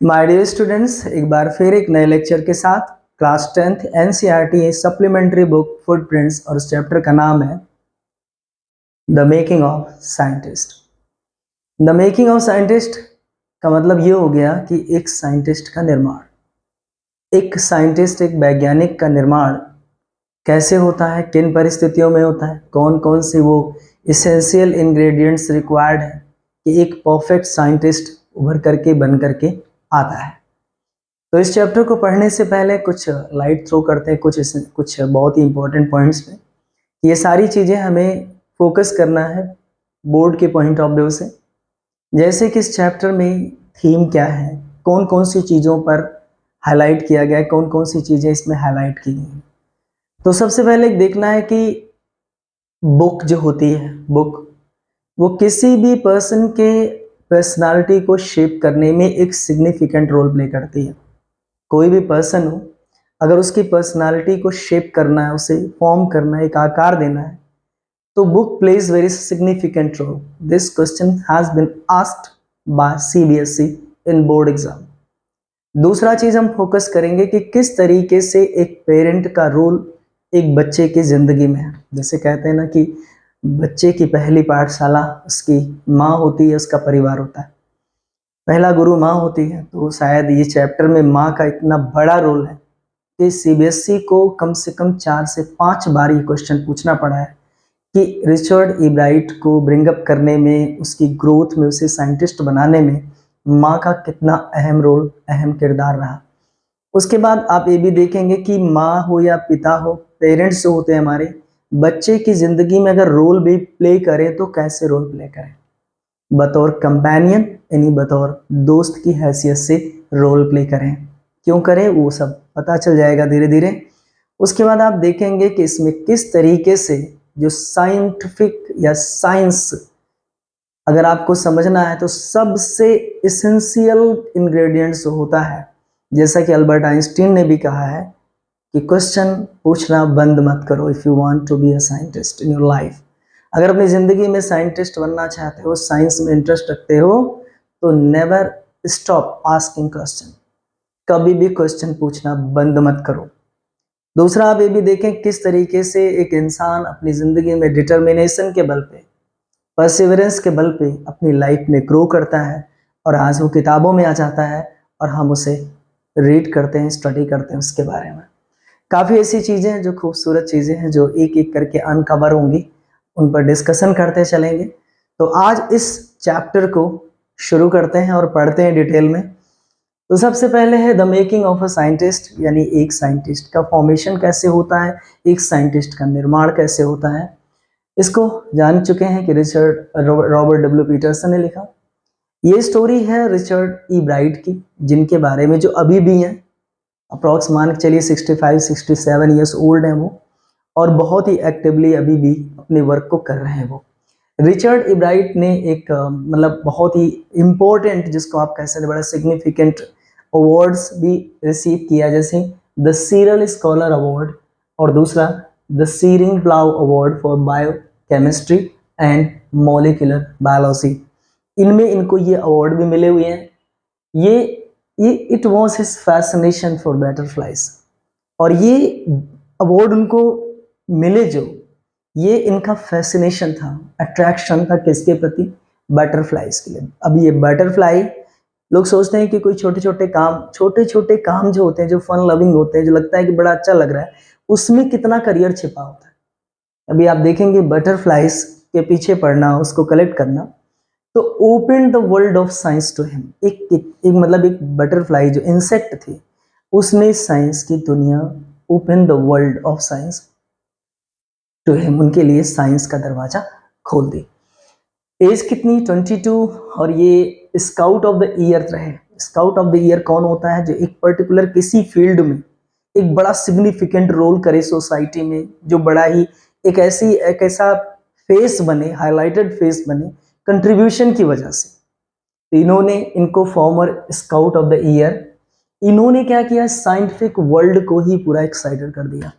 My dear students, एक बार फिर एक नए लेक्चर के साथ class 10th NCERT supplementary book footprints और इस चैप्टर का नाम है the making of scientist. The making of scientist का मतलब ये हो गया कि एक साइंटिस्ट का निर्माण, एक साइंटिस्ट एक वैज्ञानिक का निर्माण कैसे होता है, किन परिस्थितियों में होता है, कौन कौन से वो इसेंशियल इंग्रेडिएंट्स रिक्वायर्ड है कि एक परफेक्ट साइंटिस्ट उभर करके बन करके आता है। तो इस चैप्टर को पढ़ने से पहले कुछ लाइट थ्रो करते हैं कुछ बहुत ही इंपॉर्टेंट पॉइंट्स पे। ये सारी चीज़ें हमें फोकस करना है बोर्ड के पॉइंट ऑफ व्यू से। जैसे कि इस चैप्टर में थीम क्या है, कौन कौन सी चीज़ों पर हाईलाइट किया गया है, कौन कौन सी चीज़ें इसमें हाईलाइट की गई हैं। तो सबसे पहले देखना है कि बुक जो होती है, बुक वो किसी भी पर्सन के पर्सनालिटी को शेप करने में एक सिग्निफिकेंट रोल प्ले करती है। कोई भी पर्सन हो, अगर उसकी पर्सनालिटी को शेप करना है, उसे फॉर्म करना है, एक आकार देना है, तो book plays very significant role. This question has been asked by CBSE in board exam. दूसरा चीज हम फोकस करेंगे कि किस तरीके से एक पेरेंट का रोल एक बच्चे की जिंदगी में है। जैसे कहते हैं ना कि बच्चे की पहली पाठशाला उसकी माँ होती है, उसका परिवार होता है, पहला गुरु माँ होती है। तो शायद ये चैप्टर में माँ का इतना बड़ा रोल है कि सीबीएसई को कम से कम 4 से 5 बार ये क्वेश्चन पूछना पड़ा है कि रिचर्ड ई ब्राइट को ब्रिंगअप करने में, उसकी ग्रोथ में, उसे साइंटिस्ट बनाने में माँ का कितना अहम रोल, अहम किरदार रहा। उसके बाद आप ये भी देखेंगे कि माँ हो या पिता हो, पेरेंट्स जो होते हैं हमारे, बच्चे की ज़िंदगी में अगर रोल भी प्ले करें तो कैसे रोल प्ले करें, बतौर कंपेनियन यानी बतौर दोस्त की हैसियत से रोल प्ले करें। क्यों करें वो सब पता चल जाएगा धीरे धीरे। उसके बाद आप देखेंगे कि इसमें किस तरीके से जो साइंटिफिक या साइंस अगर आपको समझना है तो सबसे इसेंशियल इंग्रेडिएंट्स होता है, जैसा कि अल्बर्ट आइंस्टीन ने भी कहा है कि क्वेश्चन पूछना बंद मत करो if you want to be a scientist in your life. अगर अपनी ज़िंदगी में साइंटिस्ट बनना चाहते हो, साइंस में इंटरेस्ट रखते हो, तो नेवर स्टॉप आस्किंग क्वेश्चन, कभी भी क्वेश्चन पूछना बंद मत करो। दूसरा आप ये भी देखें किस तरीके से एक इंसान अपनी ज़िंदगी में डिटर्मिनेशन के बल पे, परसिवरेंस के बल पे अपनी लाइफ में ग्रो करता है और आज वो किताबों में आ जाता है और हम उसे रीड करते हैं, स्टडी करते हैं उसके बारे में। काफ़ी ऐसी चीज़ें हैं जो खूबसूरत चीज़ें हैं जो एक एक करके अनकवर होंगी, उन पर डिस्कशन करते चलेंगे। तो आज इस चैप्टर को शुरू करते हैं और पढ़ते हैं डिटेल में। तो सबसे पहले है the making of a scientist, यानी एक साइंटिस्ट का फॉर्मेशन कैसे होता है, एक साइंटिस्ट का निर्माण कैसे होता है। इसको जान चुके हैं कि रॉबर्ट डब्ल्यू पीटरसन ने लिखा। ये स्टोरी है रिचर्ड ई ब्राइट की, जिनके बारे में जो अभी भी हैं, अप्रॉक्स मान के चलिए 65-67 ईयर्स ओल्ड हैं वो, और बहुत ही एक्टिवली अभी भी अपने वर्क को कर रहे हैं वो। रिचर्ड ई ब्राइट ने एक मतलब बहुत ही इम्पोर्टेंट, जिसको आप कह सकते बड़ा सिग्निफिकेंट अवार्ड्स भी रिसीव किया, जैसे द सीरल स्कॉलर अवार्ड और दूसरा the shearing plough award for bio chemistry and molecular biology. इनमें इनको ये अवार्ड भी मिले हुए हैं। ये it was his fascination for butterflies, और ये अवार्ड उनको मिले जो, ये इनका फैसिनेशन था, अट्रैक्शन था किसके प्रति, बटरफ्लाइज के लिए। अब ये बटरफ्लाई, लोग सोचते हैं कि कोई छोटे छोटे काम जो होते हैं, जो फन लविंग होते हैं, जो लगता है कि बड़ा अच्छा लग रहा है, उसमें कितना करियर छिपा होता है। अभी आप देखेंगे बटरफ्लाइज के पीछे पड़ना, उसको कलेक्ट करना, तो open the world of science to him. एक मतलब एक बटरफ्लाई जो इंसेक्ट थी, उसने साइंस की दुनिया, open the world of science to him, उनके लिए साइंस का दरवाजा खोल दी। एज कितनी, 22, और ये स्काउट ऑफ द ईयर रहे। स्काउट ऑफ द ईयर कौन होता है, जो एक पर्टिकुलर किसी फील्ड में एक बड़ा सिग्निफिकेंट रोल करे सोसाइटी में, जो बड़ा ही एक ऐसा फेस बने, हाईलाइटेड फेस बने कंट्रीब्यूशन की वजह से। तो इन्होंने इनको farmer scout of the year, इन्होंने क्या किया, साइंटिफिक वर्ल्ड को ही पूरा एक्साइटेड कर दिया।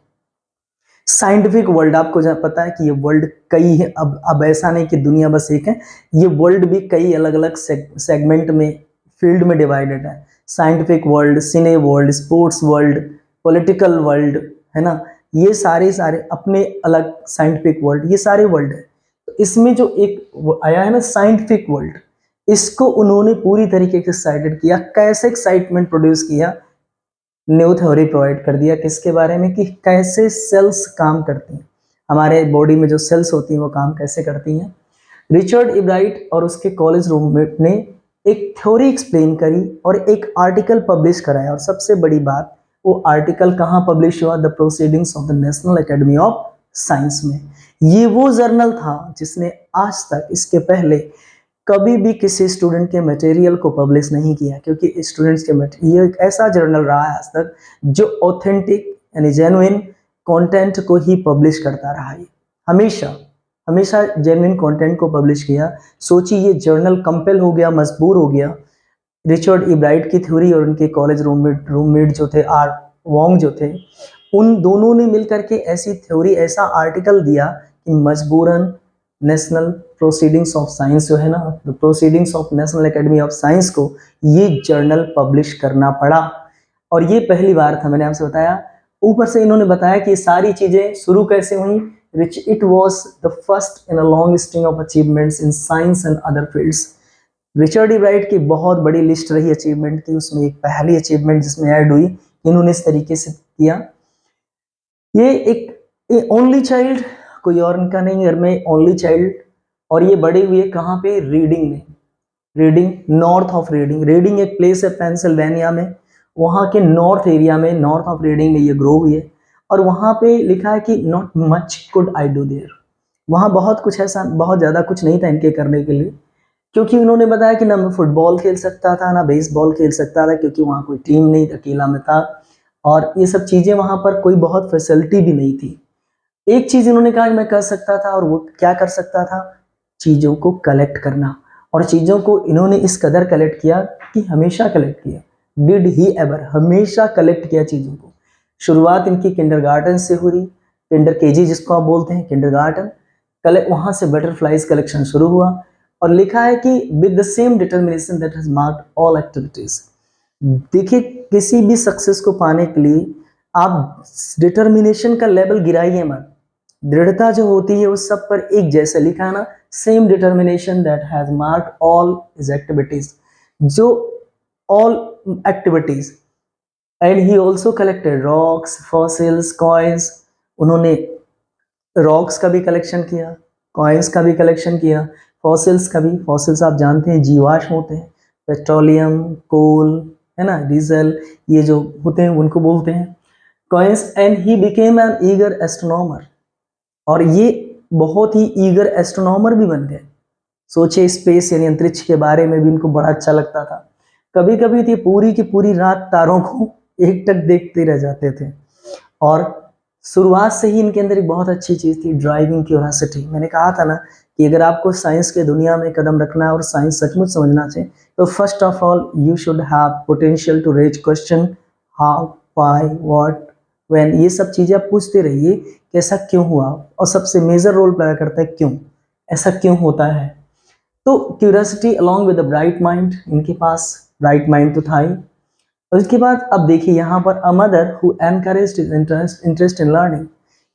साइंटिफिक वर्ल्ड, आपको जहाँ पता है कि ये वर्ल्ड कई है, अब ऐसा नहीं कि दुनिया बस एक है, ये वर्ल्ड भी कई अलग अलग सेगमेंट में, फील्ड में डिवाइडेड है। Scientific world, cine world, sports world, political world, है ना, ये सारे सारे अपने अलग साइंटिफिक वर्ल्ड, ये सारे वर्ल्ड है। तो इसमें जो एक आया है ना साइंटिफिक वर्ल्ड, इसको उन्होंने पूरी तरीके से एक्साइटेड किया। कैसे एक्साइटमेंट प्रोड्यूस किया, न्यू थ्योरी प्रोवाइड कर दिया किसके बारे में, कि कैसे सेल्स काम करती हैं, हमारे बॉडी में जो सेल्स होती हैं वो काम कैसे करती हैं। रिचर्ड इब्राइट और उसके कॉलेज रूममेट ने एक थ्योरी एक्सप्लेन करी और एक आर्टिकल पब्लिश कराया। और सबसे बड़ी बात, वो आर्टिकल कहाँ पब्लिश हुआ, the proceedings of the national academy of science में। ये वो जर्नल था जिसने आज तक इसके पहले कभी भी किसी स्टूडेंट के मटेरियल को पब्लिश नहीं किया, क्योंकि स्टूडेंट्स के ये एक ऐसा जर्नल रहा है आज तक जो ऑथेंटिक यानी जेन्युइन कंटेंट को ही पब्लिश करता रहा है। हमेशा हमेशा जेन्युइन कंटेंट को पब्लिश किया। सोचिए ये जर्नल कंपेल हो गया, मजबूर हो गया, रिचर्ड इब्राइट की थ्योरी और उनके कॉलेज रूममेट जो थे आर वोंग जो थे, उन दोनों ने मिलकर के ऐसी थ्योरी, ऐसा आर्टिकल दिया कि मजबूरन नेशनल प्रोसीडिंग्स ऑफ साइंस जो है ना, the proceedings of national academy of science को ये जर्नल पब्लिश करना पड़ा। और ये पहली बार था, मैंने आपसे बताया। ऊपर से इन्होंने बताया कि ये सारी चीजें शुरू कैसे हुई, which it was the first in a long string of achievements in science and other fields। Richard Ebright की बहुत बड़ी लिस्ट रही अचीवमेंट की, उसमें एक पहली अचीवमेंट जिसमें ऐड हुई, इन्होंने इस तरीके से किया। ये एक ओनली चाइल्ड, कोई और इनका नहीं घर में, ओनली चाइल्ड। और ये बड़े हुए कहाँ पे, रीडिंग में। Reading, north of reading. Reading एक प्लेस है पेंसिल्वेनिया में, वहाँ के नॉर्थ एरिया में, नॉर्थ ऑफ रीडिंग में ये ग्रो हुई है। और वहाँ पे लिखा है कि not much could I do their, वहाँ बहुत कुछ ऐसा, बहुत ज़्यादा कुछ नहीं था इनके करने के लिए, क्योंकि उन्होंने बताया कि ना मैं फुटबॉल खेल सकता था, ना बेसबॉल खेल सकता था, क्योंकि वहाँ कोई टीम नहीं, अकेला में था। और ये सब चीज़ें वहाँ पर कोई बहुत फैसिलिटी भी नहीं थी। एक चीज़ इन्होंने कहा कि मैं कर सकता था, और वो क्या कर सकता था, चीज़ों को कलेक्ट करना। और चीज़ों को इन्होंने इस कदर कलेक्ट किया कि हमेशा कलेक्ट किया, डिड ही एवर, हमेशा कलेक्ट किया चीज़ों को। शुरुआत इनकी किंडरगार्टन से हुई, किंडर केजी जिसको आप बोलते हैं, किंडरगार्टन, वहाँ से बटरफ्लाइज कलेक्शन शुरू हुआ। और लिखा है कि with the same determination that has marked all activities. देखिए किसी भी सक्सेस को पाने के लिए आप डिटर्मिनेशन का लेवल गिराइए मत, दृढ़ता जो होती है उस सब पर एक जैसे लिखा है ना, same determination that has marked all his activities, जो all activities. And he also collected rocks, fossils, coins. उन्होंने रॉक्स का भी कलेक्शन किया, कॉइन्स का भी कलेक्शन किया, फॉसिल्स का भी। फॉसिल्स आप जानते हैं जीवाश्म होते हैं, पेट्रोलियम, कोल, है ना, डीजल, ये जो होते हैं उनको बोलते हैं coins. And he became an eager astronomer, और ये बहुत ही ईगर एस्ट्रोनॉमर भी बन गए। सोचे स्पेस यानी अंतरिक्ष के बारे में भी इनको बड़ा अच्छा लगता था। कभी कभी तो पूरी की पूरी रात तारों को एकटक देखते रह जाते थे। और शुरुआत से ही इनके अंदर एक बहुत अच्छी चीज़ थी, ड्राइविंग क्यूरियोसिटी। मैंने कहा था ना कि अगर आपको साइंस के दुनिया में कदम रखना है और साइंस सचमुच समझना चाहिए, तो first of all you should have potential to raise question, how, why, what, when. ये सब चीज़ें आप पूछते रहिए कि ऐसा क्यों हुआ, और सबसे मेजर रोल प्ले करता है क्यों, ऐसा क्यों होता है। तो curiosity along with the bright mind, इनके पास ब्राइट माइंड तो था ही। और इसके बाद अब देखिए यहाँ पर a mother who encouraged his interest in learning,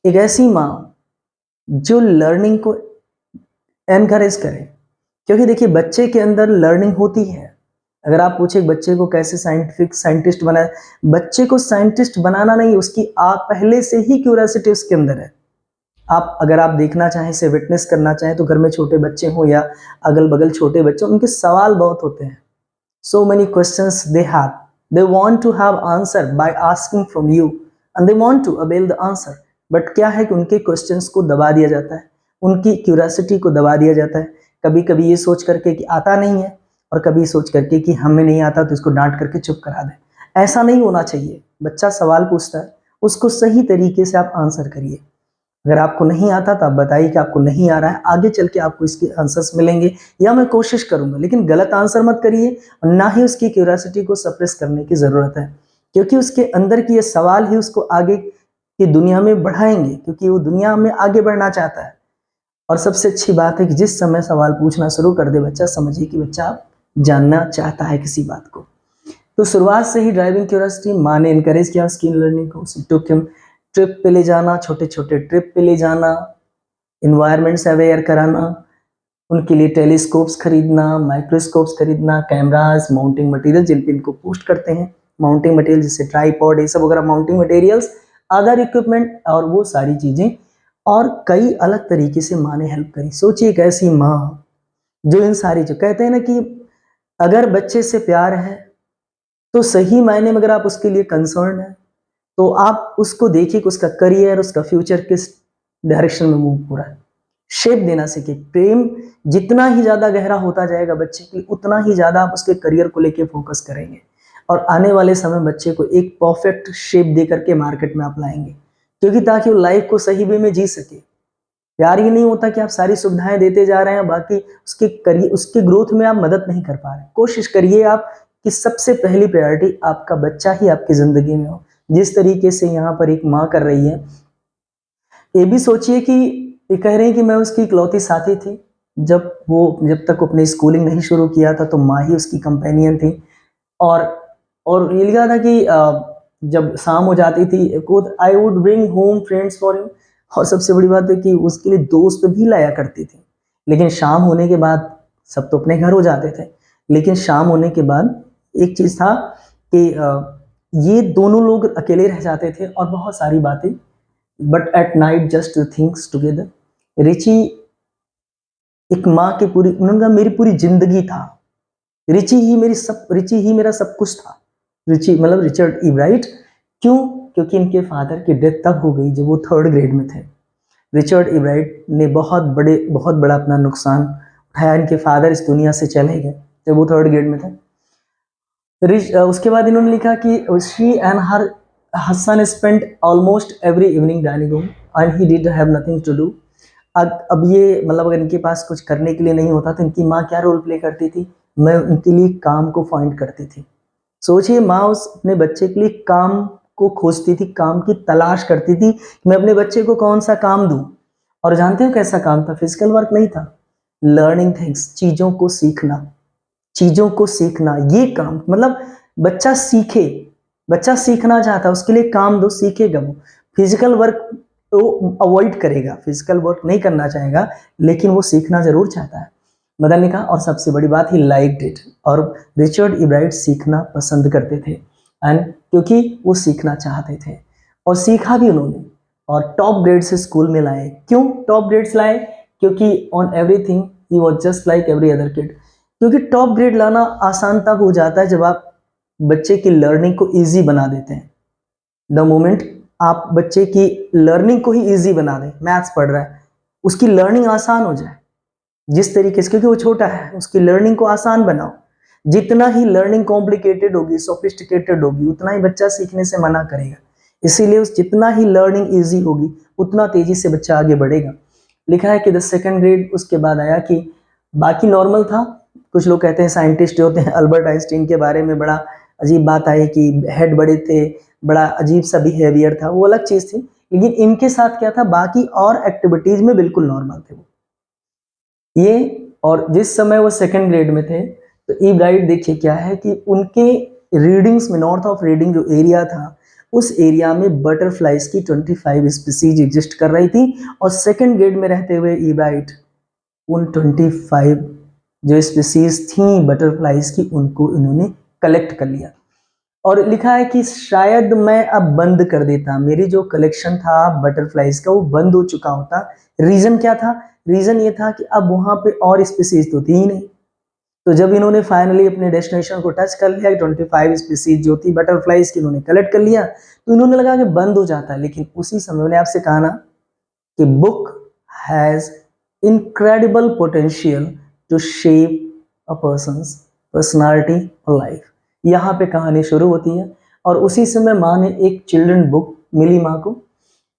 एक ऐसी माँ जो लर्निंग को एनकरेज करे। क्योंकि देखिए बच्चे के अंदर लर्निंग होती है। अगर आप पूछे बच्चे को कैसे साइंटिस्ट बनाए, बच्चे को साइंटिस्ट बनाना नहीं, उसकी आप पहले से ही क्यूरियोसिटी उसके अंदर है। आप अगर आप देखना चाहें, से विटनेस करना चाहें, तो घर में छोटे बच्चे हों या अगल बगल छोटे बच्चे, उनके सवाल बहुत होते हैं। So many questions they have. They want to have answer by asking from you and they want to avail the answer. But क्या है कि उनके questions को दबा दिया जाता है, उनकी क्यूरियोसिटी को दबा दिया जाता है। कभी कभी ये सोच करके कि आता नहीं है, और कभी सोच करके कि हमें नहीं आता तो इसको डांट करके चुप करा दें। ऐसा नहीं होना चाहिए। बच्चा सवाल पूछता है, उसको सही तरीके से आप आंसर करिए। अगर आपको नहीं आता तो आप बताइए कि आपको नहीं आ रहा है, आगे चल के आपको इसके आंसर्स मिलेंगे या मैं कोशिश करूंगा, लेकिन गलत आंसर मत करिए। और ना ही उसकी क्यूरियोसिटी को सप्रेस करने की ज़रूरत है, क्योंकि उसके अंदर की ये सवाल ही उसको आगे की दुनिया में बढ़ाएंगे, क्योंकि वो दुनिया में आगे बढ़ना चाहता है। और सबसे अच्छी बात है कि जिस समय सवाल पूछना शुरू कर दे बच्चा, समझिए कि बच्चा आप जानना चाहता है किसी बात को। तो शुरुआत से ही ड्राइविंग क्यूरियोसिटी, माँ ने इनकरेज किया उसकी लर्निंग को। टुक हिम ट्रिप पे ले जाना, छोटे छोटे ट्रिप पे ले जाना, इन्वायरमेंट से अवेयर कराना, उनके लिए टेलीस्कोप्स खरीदना, माइक्रोस्कोप्स खरीदना, कैमरास, माउंटिंग मटेरियल जिन पे इनको पोस्ट करते हैं, माउंटिंग मटेरियल जैसे ट्राईपॉड, ये सब वगैरह माउंटिंग मटेरियल्स, अदर इक्विपमेंट और वो सारी चीज़ें, और कई अलग तरीके से माँ ने हेल्प करी। सोचिए एक ऐसी माँ जो इन सारी, जो कहते हैं ना कि अगर बच्चे से प्यार है तो सही मायने में अगर आप उसके लिए कंसर्न है तो आप उसको देखिए कि उसका करियर, उसका फ्यूचर किस डायरेक्शन में मूव हो रहा है। शेप देना सीखिए। प्रेम जितना ही ज़्यादा गहरा होता जाएगा बच्चे के लिए, उतना ही ज़्यादा आप उसके करियर को लेके फोकस करेंगे और आने वाले समय बच्चे को एक परफेक्ट शेप दे करके मार्केट में आप लाएंगे, क्योंकि ताकि वो लाइफ को सही वे में जी सके। प्यार ये नहीं होता कि आप सारी सुविधाएं देते जा रहे हैं, बाकी उसके करियर, उसके ग्रोथ में आप मदद नहीं कर पा रहे। कोशिश करिए आप कि सबसे पहली प्रायोरिटी आपका बच्चा ही आपकी ज़िंदगी में हो, जिस तरीके से यहाँ पर एक माँ कर रही है। ये भी सोचिए कि ये कह रहे हैं कि मैं उसकी इकलौती साथी थी, जब तक अपनी स्कूलिंग नहीं शुरू किया था तो माँ ही उसकी कंपेनियन थी। और ये लिखा था कि जब शाम हो जाती थी, I would bring home friends for him, और सबसे बड़ी बात है कि उसके लिए दोस्त भी लाया करती थी। लेकिन शाम होने के बाद सब तो अपने घर हो जाते थे, लेकिन शाम होने के बाद एक चीज़ था कि ये दोनों लोग अकेले रह जाते थे और बहुत सारी बातें, but at night just things together. Richie एक माँ की पूरी, उन्होंने कहा मेरी पूरी जिंदगी था, रिची ही मेरा सब कुछ था। रिची मतलब रिचर्ड इब्राइट। क्यों? क्योंकि इनके फादर की डेथ तब हो गई जब वो 3rd ग्रेड में थे। रिचर्ड इब्राइट ने बहुत बड़ा अपना नुकसान उठाया। इनके फादर इस दुनिया से चले गए जब वो 3rd ग्रेड में थे। उसके बाद इन्होंने लिखा कि she and her son spent almost every evening dining room and he did have nothing to do. अब ये मतलब अगर इनके पास कुछ करने के लिए नहीं होता तो इनकी माँ क्या रोल प्ले करती थी? मैं उनके लिए काम को फाइंड करती थी। सोचिए, माँ उस अपने बच्चे के लिए काम को खोजती थी, काम की तलाश करती थी, मैं अपने बच्चे को कौन सा काम दूं। और जानते हो कैसा काम था? फिजिकल वर्क नहीं था, लर्निंग थिंग्स, चीजों को सीखना। ये काम मतलब बच्चा सीखे, बच्चा सीखना चाहता है, उसके लिए काम दो, सीखेगा वो। फिजिकल वर्क वो अवॉइड करेगा, फिजिकल वर्क नहीं करना चाहेगा, लेकिन वो सीखना जरूर चाहता है। मदन ने कहा, और सबसे बड़ी बात ही लाइक्ड इट, और रिचर्ड इब्राइट सीखना पसंद करते थे, एंड क्योंकि वो सीखना चाहते थे और सीखा भी उन्होंने, और टॉप ग्रेड से स्कूल में लाए। क्यों टॉप ग्रेड्स लाए? क्योंकि on everything he was just like every other kid. क्योंकि टॉप ग्रेड लाना आसान तब हो जाता है जब आप बच्चे की लर्निंग को ईजी बना देते हैं। द मोमेंट आप बच्चे की लर्निंग को ही ईजी बना दें, मैथ्स पढ़ रहा है, उसकी लर्निंग आसान हो जाए जिस तरीके से, क्योंकि वो छोटा है, उसकी लर्निंग को आसान बनाओ। जितना ही लर्निंग कॉम्प्लिकेटेड होगी, सोफिस्टिकेटेड होगी, उतना ही बच्चा सीखने से मना करेगा। इसीलिए जितना ही लर्निंग ईजी होगी उतना तेजी से बच्चा आगे बढ़ेगा। लिखा है कि द 2nd ग्रेड उसके बाद आया कि बाकी नॉर्मल था। कुछ लोग कहते हैं साइंटिस्ट होते हैं, अल्बर्ट आइंस्टीन के बारे में बड़ा अजीब बात आई कि हेड बड़े थे, बड़ा अजीब सा बिहेवियर था, वो अलग चीज थी। लेकिन इनके साथ क्या था, बाकी और एक्टिविटीज में बिल्कुल नॉर्मल थे वो ये। और जिस समय वो 2nd ग्रेड में थे तो ई ब्राइट देखिए क्या है कि उनके रीडिंग्स में, नॉर्थ ऑफ रीडिंग जो एरिया था, उस एरिया में बटरफ्लाइज की 25 स्पीसीज एग्जिस्ट कर रही थी, और 2nd ग्रेड में रहते हुए ई ब्राइट उन 25 जो स्पीसीज थी बटरफ्लाइज की, उनको इन्होंने कलेक्ट कर लिया। और लिखा है कि शायद मैं अब बंद कर देता, मेरी जो कलेक्शन था बटरफ्लाइज का वो बंद हो चुका होता। रीजन क्या था? रीजन ये था कि अब वहां पे और स्पीसीज तो थी ही नहीं। तो जब इन्होंने फाइनली अपने डेस्टिनेशन को टच कर लिया, 25 स्पीसीज जो थी बटरफ्लाइज की इन्होंने कलेक्ट कर लिया, तो इन्होंने लगा कि बंद हो जाता है। लेकिन उसी समय मैंने आपसे कहा ना कि book has incredible potential to shape a person's personality और लाइफ। यहाँ पे कहानी शुरू होती है, और उसी समय माँ ने एक चिल्ड्रन बुक मिली माँ को,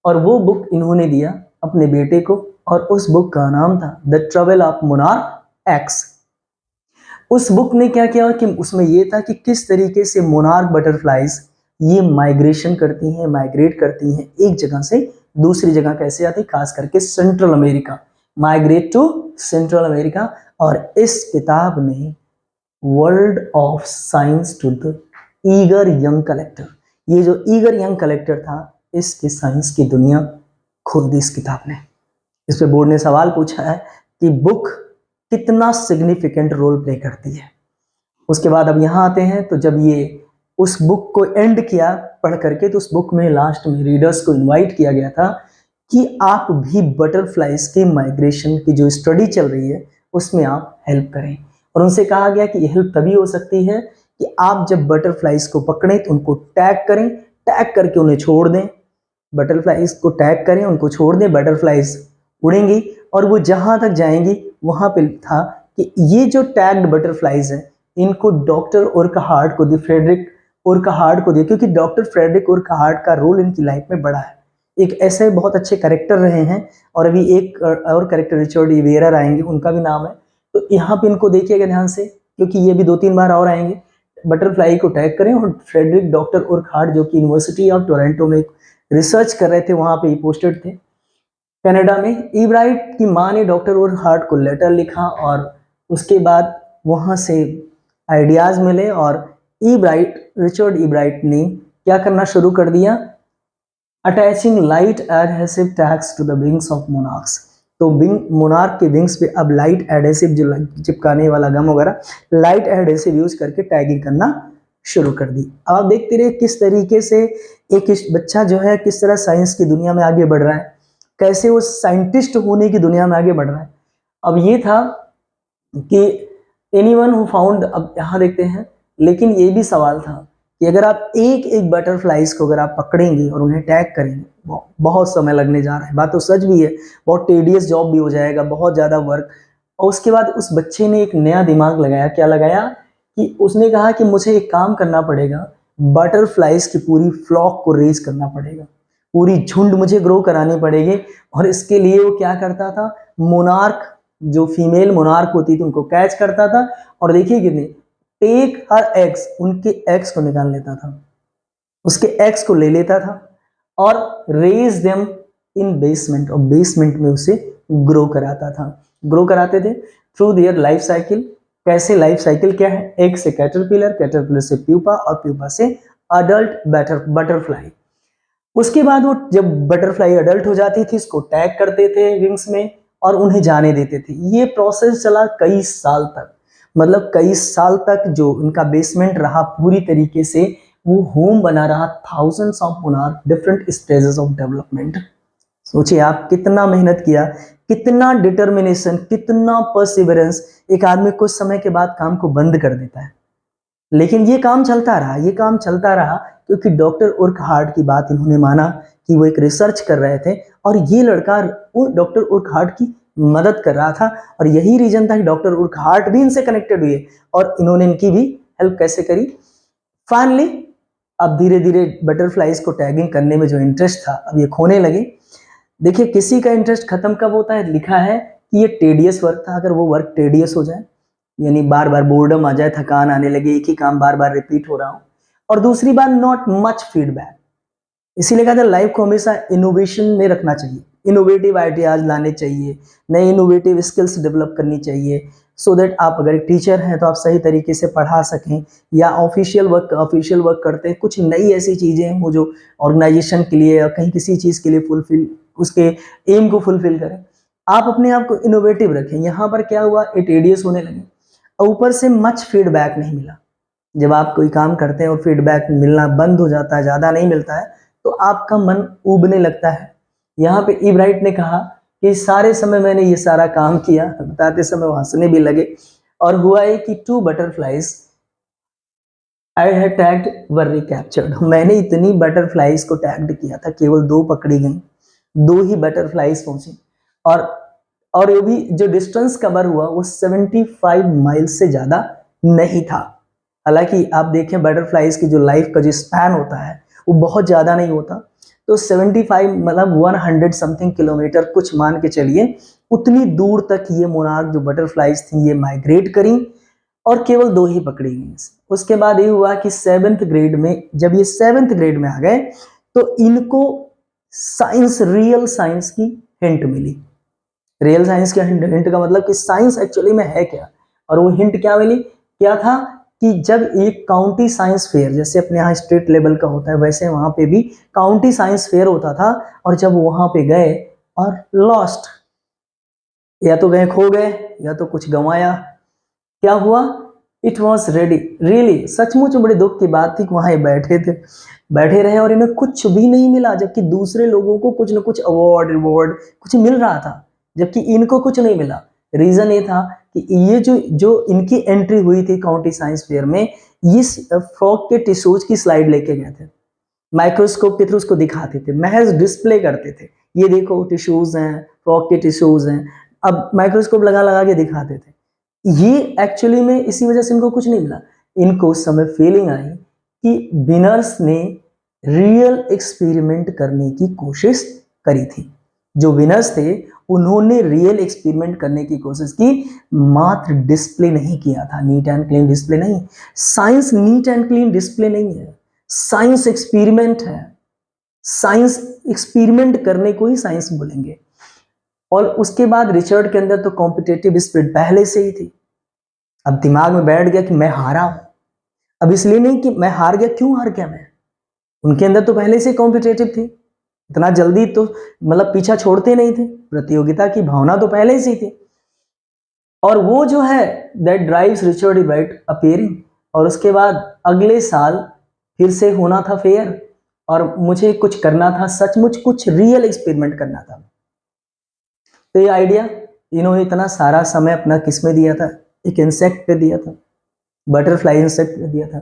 और वो बुक इन्होंने दिया अपने बेटे को, और उस बुक का नाम था the travel of monarch X. उस बुक ने क्या किया कि उसमें ये था कि किस तरीके से मोनार्क बटरफ्लाइज ये माइग्रेशन करती हैं, माइग्रेट करती हैं, एक जगह से दूसरी जगह कैसे आती, खास करके central America, migrate to central America. और इस किताब ने world of science to the eager young collector. ये जो ईगर यंग कलेक्टर था, इसकी साइंस की दुनिया खोल दी इस किताब ने। इस पे बोर्ड ने सवाल पूछा है कि बुक कितना सिग्निफिकेंट रोल प्ले करती है। उसके बाद अब यहाँ आते हैं, तो जब ये उस बुक को एंड किया पढ़ करके, तो उस बुक में लास्ट में रीडर्स को इनवाइट किया गया था कि आप भी बटरफ्लाइज के माइग्रेशन की जो स्टडी चल रही है उसमें आप हेल्प करें। और उनसे कहा गया कि ये हेल्प तभी हो सकती है कि आप जब बटरफ्लाइज को पकड़ें तो उनको टैग करें, टैग करके उन्हें छोड़ दें। बटरफ्लाइज को टैग करें, उनको छोड़ दें, बटरफ्लाइज उड़ेंगी और वो जहां तक जाएंगी वहां पे था कि ये जो टैग्ड बटरफ्लाइज हैं इनको डॉक्टर ओरकाहार्ट को दिए, फ्रेडरिक ओरकाहार्ट को दिए, क्योंकि डॉक्टर फ्रेडरिक ओरकाहार्ट का रोल इनकी लाइफ में बड़ा है। एक ऐसे बहुत अच्छे करेक्टर रहे हैं, और अभी एक और करेक्टर रिचर्ड इवेरर आएंगे, उनका भी नाम है। तो यहाँ पे इनको देखिएगा ध्यान से, क्योंकि ये भी 2-3 बार और आएंगे। बटरफ्लाई को टैग करें, और फ्रेडरिक डॉक्टर ओरकाहार्ट जो कि यूनिवर्सिटी ऑफ टोरंटो में रिसर्च कर रहे थे, वहां पे पोस्टेड थे कनाडा में। ईब्राइट की माँ ने डॉक्टर ओरकाहार्ट को लेटर लिखा, और उसके बाद वहां से आइडियाज मिले, और रिचर्ड ईब्राइट ने क्या करना शुरू कर दिया, attaching light adhesive tags to the wings of monarchs. तो विंग मोनार्क के विंग्स पे अब लाइट एडहेसिव जो चिपकाने वाला गम वगैरह, लाइट एडहेसिव यूज करके टैगिंग करना शुरू कर दी। अब आप देखते रहे किस तरीके से एक बच्चा जो है किस तरह साइंस की दुनिया में आगे बढ़ रहा है, कैसे वो साइंटिस्ट होने की दुनिया में आगे बढ़ रहा है। अब ये था कि एनीवन हु फाउंड, अब यहाँ देखते हैं, लेकिन ये भी सवाल था कि अगर आप एक एक बटरफ्लाइज को अगर आप पकड़ेंगे और उन्हें टैग करेंगे, बहुत समय लगने जा रहा है। बात तो सच भी है, बहुत टेडियस जॉब भी हो जाएगा, बहुत ज़्यादा वर्क। और उसके बाद उस बच्चे ने एक नया दिमाग लगाया। क्या लगाया कि उसने कहा कि मुझे एक काम करना पड़ेगा, बटरफ्लाइज की पूरी फ्लॉक को रेज करना पड़ेगा, पूरी झुंड मुझे ग्रो करानी पड़ेगी। और इसके लिए वो क्या करता था, मोनार्क, जो फीमेल मोनार्क होती थी उनको कैच करता था, और देखिए कितने टेक हर एग्स, उनके एग्स को निकाल लेता था, उसके एग्स को ले लेता था और रेज देम इन बेसमेंट, और बेसमेंट में उसे ग्रो कराता था। ग्रो कराते थे थ्रू देयर लाइफ साइकिल। कैसे लाइफ साइकिल क्या है, एग से कैटरपिलर, कैटरपिलर से प्यूपा, और प्यूपा से अडल्ट बटरफ्लाई। उसके बाद वो जब बटरफ्लाई अडल्ट हो जाती थी, इसको टैग करते थे विंग्स में और उन्हें जाने देते थे। ये प्रोसेस चला कई साल तक, मतलब कई साल तक जो उनका बेसमेंट रहा पूरी तरीके से वो होम बना रहा, thousands of monarch, different stages of development. सोचिए आप कितना मेहनत किया, कितना डिटर्मिनेशन, कितना परसिवरेंस। एक आदमी कुछ समय के बाद काम को बंद कर देता है, लेकिन ये काम चलता रहा, ये काम चलता रहा, क्योंकि डॉक्टर ओरकाहार्ट की बात इन्होंने माना कि वो एक रिसर्च कर रहे थे, और ये लड़का डॉक्टर ओरकाहार्ट की मदद कर रहा था। और यही रीजन था कि डॉक्टर ओरकाहार्ट भी इनसे कनेक्टेड हुए, और इन्होंने इनकी भी हेल्प कैसे करी। फाइनली अब धीरे धीरे बटरफ्लाइज को टैगिंग करने में जो इंटरेस्ट था, अब ये खोने लगे। देखिए किसी का इंटरेस्ट खत्म कब होता है, लिखा है कि ये टेडियस वर्क था। अगर वो वर्क टेडियस हो जाए, यानी बार बार बोर्डम आ जाए, थकान आने लगे, एक ही काम बार बार रिपीट हो रहा हो, और दूसरी बात नॉट मच फीडबैक। इसीलिए कहते हैं लाइफ को हमेशा इनोवेशन में रखना चाहिए, इनोवेटिव आइडियाज लाने चाहिए, नए इनोवेटिव स्किल्स डेवलप करनी चाहिए, सो दैट आप अगर एक टीचर हैं तो आप सही तरीके से पढ़ा सकें, या ऑफिशियल वर्क करते हैं, कुछ नई ऐसी चीज़ें हो जो ऑर्गेनाइजेशन के लिए या कहीं किसी चीज़ के लिए फुलफिल, उसके एम को फुलफिल करें। आप अपने आप को इनोवेटिव रखें। यहाँ पर क्या हुआ, टेडियस होने लगे, ऊपर से मच फीडबैक नहीं मिला। जब आप कोई काम करते हैं और फीडबैक मिलना बंद हो जाता है, ज़्यादा नहीं मिलता है, तो आपका मन उबने लगता है। यहाँ पे ईब्राइट ने कहा कि सारे समय मैंने ये सारा काम किया, बताते समय वो हंसने भी लगे, और हुआ है कि 2 butterflies I had tagged were recaptured. मैंने इतनी बटरफ्लाइज को टैग्ड किया था, केवल 2 पकड़ी गई, 2 ही बटरफ्लाइज पहुंची, और और ये भी जो डिस्टेंस कवर हुआ वो 75 माइल से ज़्यादा नहीं था। हालांकि आप देखें बटरफ्लाइज की जो लाइफ का जो स्पैन होता है वो बहुत ज़्यादा नहीं होता, तो 75 मतलब 100 समथिंग किलोमीटर कुछ मान के चलिए, उतनी दूर तक ये मोनार्क जो बटरफ्लाइज थी ये माइग्रेट करी, और केवल 2 ही पकड़ी गई। उसके बाद ये हुआ कि 7th ग्रेड में, जब ये 7th ग्रेड में आ गए, तो इनको साइंस, रियल साइंस की हिंट मिली। रियल साइंस के हिंट का मतलब कि साइंस एक्चुअली में है क्या, और वो हिंट क्या मिली, क्या था कि जब एक काउंटी साइंस फेयर, जैसे अपने यहाँ स्टेट लेवल का होता है वैसे वहाँ पे भी काउंटी साइंस फेयर होता था, और जब वहाँ पे गए और लॉस्ट, या तो गए खो गए या तो कुछ गंवाया, क्या हुआ, इट वॉज रेडी रियली, सचमुच बड़े दुख की बात थी कि वहां ये बैठे थे, बैठे रहे और इन्हें कुछ भी नहीं मिला, जबकि दूसरे लोगों को कुछ न कुछ अवार्ड रिवॉर्ड कुछ मिल रहा था, जबकि इनको कुछ नहीं मिला। रीजन ये था कि ये जो जो इनकी एंट्री हुई थी काउंटी साइंस फेयर में, इस फ्रॉग के टिश्यूज की स्लाइड लेके गए थे, माइक्रोस्कोप के थ्रू उसको दिखाते थे, महज डिस्प्ले करते थे, ये देखो टिश्यूज हैं, फ्रॉग के टिश्यूज हैं, अब माइक्रोस्कोप लगा लगा के दिखाते थे। ये एक्चुअली में इसी वजह से इनको कुछ नहीं मिला। इनको उस समय फीलिंग आई कि विनर्स ने रियल एक्सपेरिमेंट करने की कोशिश करी थी। जो विनर्स थे उन्होंने रियल एक्सपेरिमेंट करने की कोशिश की, मात्र डिस्प्ले नहीं किया था, नीट एंड क्लीन डिस्प्ले नहीं। Science neat and clean display नहीं है, साइंस एक्सपेरिमेंट है। साइंस एक्सपेरिमेंट करने को ही साइंस बोलेंगे। और उसके बाद रिचर्ड के अंदर तो कॉम्पिटेटिव स्पिरिट पहले से ही थी। अब दिमाग में बैठ गया कि मैं हारा हूं। अब इसलिए नहीं कि मैं हार गया, क्यों हार गया मैं, उनके अंदर तो पहले से कॉम्पिटेटिव थी, इतना जल्दी तो मतलब पीछा छोड़ते नहीं थे, प्रतियोगिता की भावना तो पहले से ही थी। और वो जो है that drives Richard Ebright appearing, और उसके बाद अगले साल फिर से होना था फेयर, और मुझे कुछ करना था, सचमुच कुछ रियल एक्सपेरिमेंट करना था। तो ये आइडिया इन्होंने इतना सारा समय अपना किस में दिया था, एक इंसेक्ट पे दिया था, बटरफ्लाई इंसेक्ट पे दिया था।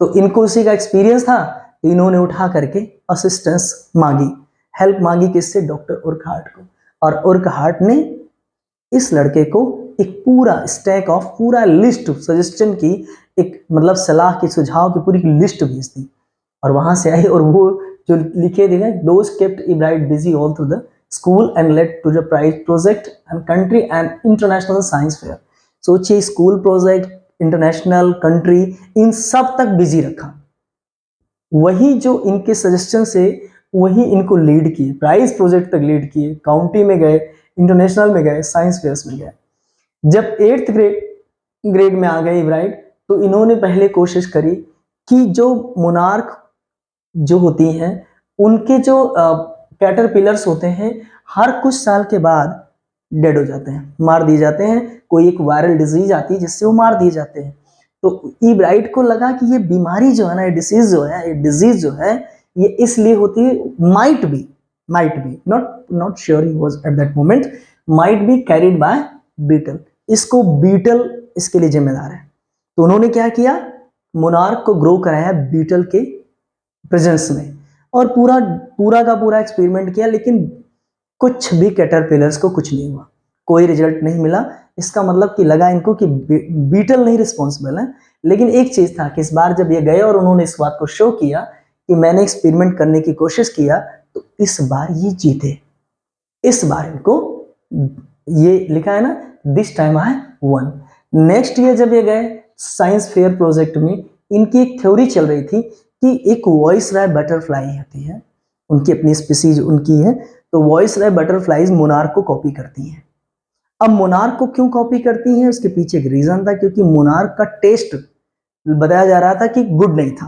तो इनको उसी का एक्सपीरियंस था, तो इन्होंने उठा करके असिस्टेंस मांगी, हेल्प मांगी, किससे, डॉक्टर उर्कहार्ट को। और उर्कहार्ट ने इस लड़के को एक पूरा स्टैक ऑफ, पूरा लिस्ट सजेशन की, एक मतलब सलाह की, सुझाव की पूरी लिस्ट भेज दी, और वहां से आई, और वो जो लिखे थे, those kept Ebright busy all through the school and led to the prize project and country and international science fair. सोचिए, स्कूल प्रोजेक्ट, इंटरनेशनल, कंट्री, इन सब तक बिजी रखा। वही जो इनके सजेशन से वही इनको लीड किए, प्राइज प्रोजेक्ट तक लीड किए, काउंटी में गए, इंटरनेशनल में गए, साइंस फेयर्स में गए। जब 8th ग्रेड में आ गए इब्राइट, तो इन्होंने पहले कोशिश करी कि जो मोनार्क जो होती हैं उनके जो कैटरपिलर्स होते हैं, हर कुछ साल के बाद डेड हो जाते हैं, मार दिए जाते हैं, कोई एक वायरल डिजीज आती है जिससे वो मार दिए जाते हैं। तो इब्राइट को लगा कि ये बीमारी जो है ना, ये डिसीज जो है, ये डिजीज जो है, ये इसलिए होती है, might be, not sure he was at that moment, might be carried by beetle, इसको बीटल इसके लिए जिम्मेदार है। तो उन्होंने क्या किया, मोनार्क को ग्रो कराया बीटल के प्रेजेंस में, और पूरा पूरा का पूरा एक्सपेरिमेंट किया, लेकिन कुछ भी कैटरपिलर्स को कुछ नहीं हुआ, कोई रिजल्ट नहीं मिला। इसका मतलब कि लगा इनको कि बीटल नहीं रिस्पॉन्सिबल है। लेकिन एक चीज था कि इस बार जब ये गए और उन्होंने इस बात को शो किया कि मैंने एक्सपेरिमेंट करने की कोशिश किया, तो इस बार ये जीते। इस बार इनको, ये लिखा है ना, this time I one. Next year जब ये गए साइंस फेयर प्रोजेक्ट में, इनकी एक थ्योरी चल रही थी कि एक वॉइस राय बटरफ्लाई होती है, उनकी अपनी स्पीसीज उनकी है, तो वॉइस राय बटरफ्लाईज मोनार्क को कॉपी करती हैं। अब मोनार्क को क्यों कॉपी करती हैं, उसके पीछे एक रीजन था, क्योंकि मोनार्क का टेस्ट बताया जा रहा था कि गुड नहीं था।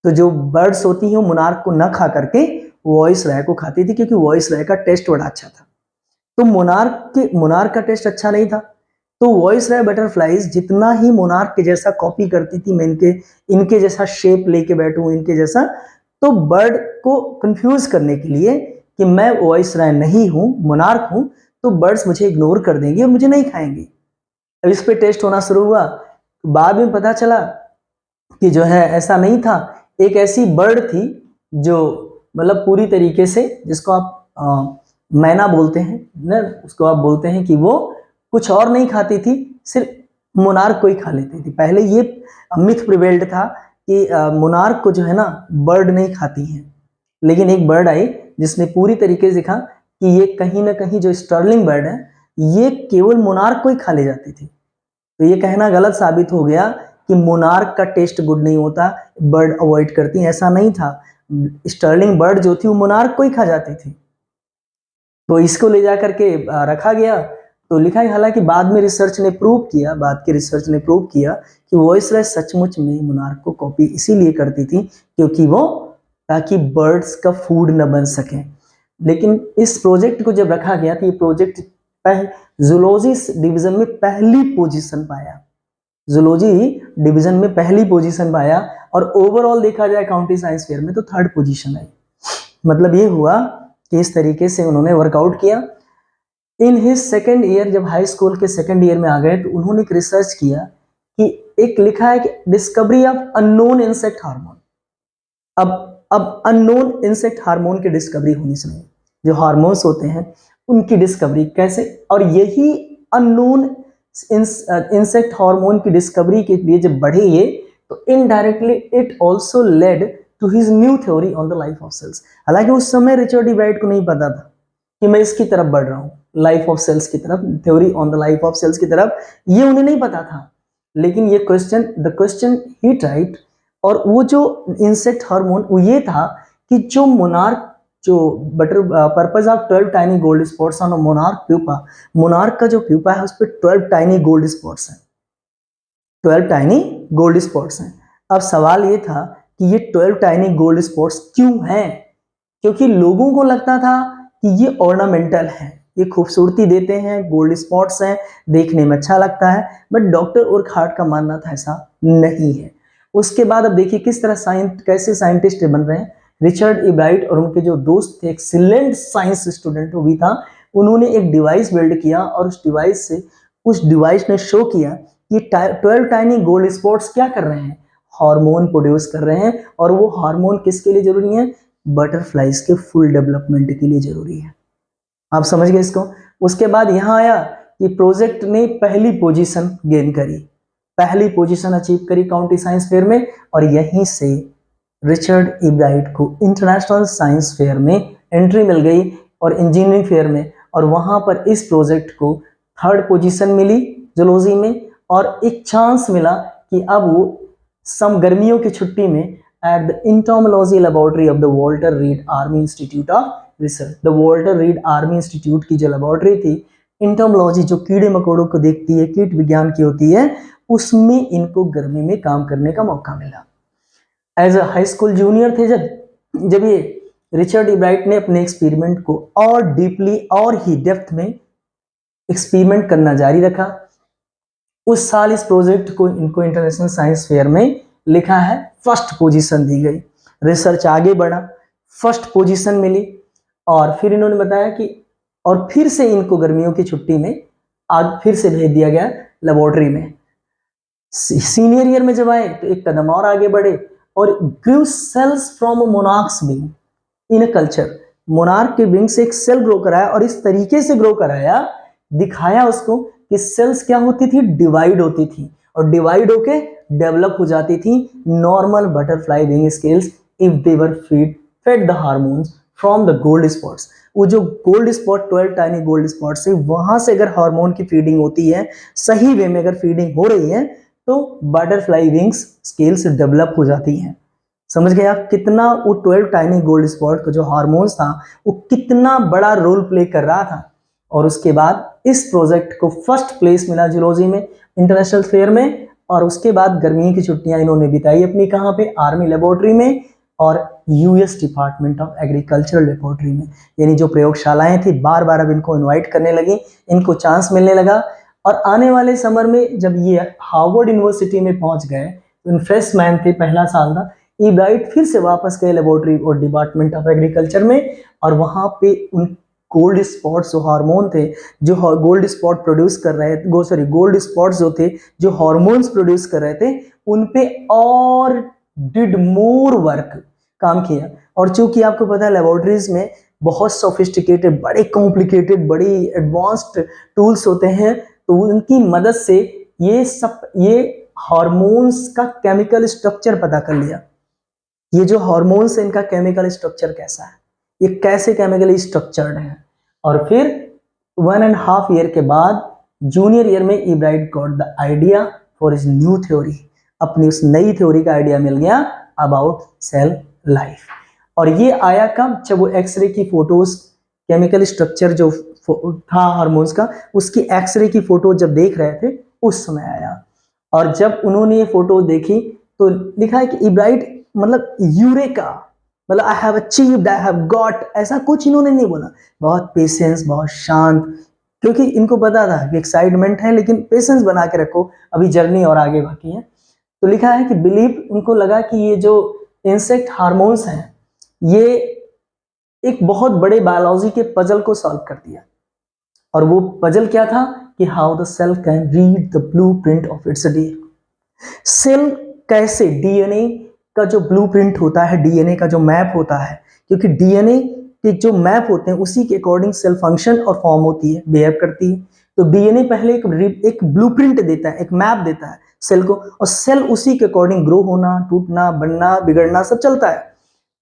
तो जो बर्ड्स होती हैं वो मोनार्क को न खा करके वॉइस राय को खाती थी, क्योंकि वॉइस राय का टेस्ट बड़ा अच्छा था। तो मोनार्क का टेस्ट अच्छा नहीं था, तो वॉइस राय बटरफ्लाईज जितना ही मोनार्क के जैसा कॉपी करती थी, मैं इनके जैसा शेप लेके बैठूं, इनके जैसा, तो बर्ड को कंफ्यूज करने के लिए कि मैं वॉइस राय नहीं हूं, मोनार्क हूं, तो बर्ड्स मुझे इग्नोर कर देंगे और मुझे नहीं खाएंगे। अब इस पे टेस्ट होना शुरू हुआ, तो बाद में पता चला कि जो है ऐसा नहीं था। एक ऐसी बर्ड थी जो मतलब पूरी तरीके से, जिसको आप मैना बोलते हैं ना, उसको आप बोलते हैं कि वो कुछ और नहीं खाती थी, सिर्फ मोनार्क को ही खा लेती थी। पहले ये मिथ प्रिवेल्ड था कि मोनार्क को जो है ना बर्ड नहीं खाती है, लेकिन एक बर्ड आई जिसने पूरी तरीके से देखा कि ये कहीं ना कहीं जो स्टर्लिंग बर्ड है, ये केवल मोनार्क को ही खा ले जाती थी। तो ये कहना गलत साबित हो गया कि मोनार्क का टेस्ट गुड नहीं होता, बर्ड अवॉइड करती, ऐसा नहीं था। स्टर्लिंग बर्ड जो थी वो मोनार्क को ही खा जाती थी। तो इसको ले जा करके रखा गया, तो लिखा है, हालांकि बाद में रिसर्च ने प्रूव किया, बाद के रिसर्च ने प्रूव किया कि वॉइसरॉय सचमुच में मोनार्क को कॉपी इसीलिए करती थी क्योंकि वो, ताकि बर्ड्स का फूड न बन सके। लेकिन इस प्रोजेक्ट को जब रखा गया तो ये प्रोजेक्ट जूलॉजी डिवीजन में पहली पोजीशन पाया, जूलॉजी डिवीजन में पहली पोजीशन पाया, और ओवरऑल देखा जाए काउंटी साइंस फेयर में तो थर्ड पोजीशन आई। मतलब ये हुआ कि इस तरीके से उन्होंने वर्कआउट किया। इन हिज सेकेंड ईयर, जब हाई स्कूल के सेकेंड ईयर में आ गए तो उन्होंने एक रिसर्च किया कि एक लिखा है कि discovery of unknown insect hormone. अब अननोन इंसेक्ट हार्मोन की डिस्कवरी होनी चाहिए, जो हार्मोन्स होते हैं उनकी डिस्कवरी कैसे, और यही अननोन इंसेक्ट हार्मोन की डिस्कवरी के लिए जब बढ़े ये, तो indirectly it also led to his new theory on the life of cells. हालांकि उस समय रिचर्ड ई ब्राइट को नहीं पता था कि मैं इसकी तरफ बढ़ रहा हूँ, लाइफ ऑफ सेल्स की तरफ, theory on the life of cells की तरफ, ये उन्हें नहीं पता था। लेकिन ये द क्वेश्चन ही ट्राइड, और वो जो इंसेक्ट हार्मोन वो ये था कि जो मोनार्क, जो butter purpose of 12 tiny gold spots on monarch pupa, monarch का जो प्यूपा है उस पर 12 टाइनी गोल्ड स्पॉट्स हैं, 12 टाइनी गोल्ड स्पॉट्स हैं। अब सवाल ये था कि ये 12 टाइनी गोल्ड स्पॉट्स क्यों हैं? क्योंकि लोगों को लगता था कि ये ऑर्नामेंटल है, ये खूबसूरती देते हैं, गोल्ड स्पॉट्स हैं, देखने में अच्छा लगता है, बट डॉक्टर उर्कहार्ट का मानना था ऐसा नहीं है। उसके बाद अब देखिए किस तरह कैसे साइंटिस्ट बन रहे हैं। रिचर्ड ई ब्राइट और उनके जो दोस्त थे, एक्सीलेंट साइंस स्टूडेंट वो भी था, उन्होंने एक डिवाइस बिल्ड किया, और उस डिवाइस ने शो किया कि 12 टाइनी गोल्ड स्पॉट्स क्या कर रहे हैं, हार्मोन प्रोड्यूस कर रहे हैं, और वो हार्मोन किसके लिए जरूरी है, बटरफ्लाइज के फुल डेवलपमेंट के लिए जरूरी है। आप समझ गए इसको। उसके बाद यहां आया कि प्रोजेक्ट ने पहली पोजीशन गेन करी, पहली पोजीशन अचीव करी काउंटी साइंस फेयर में, और यहीं से रिचर्ड ई ब्राइट को इंटरनेशनल साइंस फेयर में एंट्री मिल गई, और इंजीनियरिंग फेयर में, और वहां पर इस प्रोजेक्ट को थर्ड पोजीशन मिली जूलॉजी में, और एक चांस मिला कि अब वो गर्मियों की छुट्टी में at the entomology laboratory of the Walter Reed Army Institute of Research, the Walter Reed Army Institute की जो लेबोरेटरी थी, इंटोमोलॉजी जो कीड़े मकोड़ों को देखती है, कीट विज्ञान की होती है, उसमें इनको गर्मी में काम करने का मौका मिला। As a high school junior थे जब ये रिचर्ड ई ब्राइट ने अपने एक्सपेरिमेंट को और डीपली और ही डेप्थ में एक्सपेरिमेंट करना जारी रखा। उस साल इस प्रोजेक्ट को इनको इंटरनेशनल साइंस फेयर में लिखा है फर्स्ट पोजीशन दी गई। रिसर्च आगे बढ़ा, फर्स्ट पोजीशन मिली, और फिर इन्होंने बताया कि, और फिर से इनको गर्मियों की छुट्टी में आज फिर से भेज दिया गया लेबोरेटरी में। सीनियर ईयर में जब आए तो एक कदम और आगे बढ़े, और grew cells from monarchs wing in a culture, monarch के विंग से एक सेल ग्रो कराया, और इस तरीके से ग्रो कराया, दिखाया उसको कि सेल्स क्या होती थी, डिवाइड होती थी, और डिवाइड होके डेवलप हो जाती थी normal butterfly wing scales if they were fed the hormones from the gold spots. वो जो gold spot 12 tiny gold spot से, वहां से अगर हार्मोन की फीडिंग होती है, सही वे में अगर फीडिंग हो रही है, तो बटरफ्लाई विंग्स स्केल्स डेवलप हो जाती हैं। समझ गए आप कितना वो 12 टाइनी गोल्ड स्पॉट का जो हार्मोन्स था वो कितना बड़ा रोल प्ले कर रहा था। और उसके बाद इस प्रोजेक्ट को फर्स्ट प्लेस मिला जूलॉजी में इंटरनेशनल फेयर में, और उसके बाद गर्मियों की छुट्टियां इन्होंने बिताई अपनी कहाँ पे, आर्मी लेबोरेटरी में और US department of agricultural laboratory में। यानी जो प्रयोगशालाएं थी बार बार अब इनको इन्वाइट करने लगी, इनको चांस मिलने लगा। और आने वाले समर में जब ये हार्वर्ड यूनिवर्सिटी में पहुंच गए, तो फ्रेशमैन थे, पहला साल था, ई ब्राइट फिर से वापस गए लेबोरेटरी और डिपार्टमेंट ऑफ एग्रीकल्चर में, और वहां पे उन गोल्ड स्पॉट्स जो हार्मोन थे, जो गोल्ड स्पॉट प्रोड्यूस कर रहे थे, गोल्ड स्पॉट्स जो थे जो हार्मोन्स प्रोड्यूस कर रहे थे, उन पे और डिड मोर वर्क, काम किया। और चूंकि आपको पता है लेबोरेटरीज में बहुत सोफिस्टिकेटेड, बड़े कॉम्प्लिकेटेड, बड़ी एडवांस्ड टूल्स होते हैं, तो उनकी मदद से ये हार्मोन्स का केमिकल स्ट्रक्चर पता कर लिया। ये जो हार्मोन्स है इनका केमिकल स्ट्रक्चर कैसा है, ये कैसे केमिकली स्ट्रक्चर्ड है। और फिर 1.5 ईयर के बाद जूनियर ईयर में Ebright got the idea for his new theory, अपनी उस नई थ्योरी का आइडिया मिल गया अबाउट सेल लाइफ। और ये आया कब, जब वो एक्सरे की फोटोज केमिकल स्ट्रक्चर जो था हार्मोन्स का, उसकी एक्सरे की फोटो जब देख रहे थे उस समय आया। और जब उन्होंने ये फोटो देखी तो लिखा है कि इब्राइट मतलब यूरेका, मतलब I have achieved, I have got, ऐसा कुछ इन्होंने नहीं बोला। बहुत पेशेंस, बहुत शांत, क्योंकि इनको पता था कि एक्साइटमेंट है लेकिन पेशेंस बना के रखो, अभी जर्नी और आगे बाकी है। तो लिखा है कि बिलीव, उनको लगा कि ये जो इंसेक्ट हार्मोन्स हैं ये एक बहुत बड़े बायोलॉजी के पजल को सॉल्व कर दिया। और वो पजल क्या था कि how the cell can read the blueprint of its DNA. Cell कैसे डीएनए का जो ब्लूप्रिंट होता है, डीएनए का जो मैप होता है, क्योंकि डीएनए के जो मैप होते हैं उसी के अकॉर्डिंग सेल फंक्शन और फॉर्म होती है, बिहेव करती है। तो डीएनए पहले एक ब्लूप्रिंट देता है, एक मैप देता है सेल को, और सेल उसी के अकॉर्डिंग ग्रो होना, टूटना, बनना, बिगड़ना सब चलता है।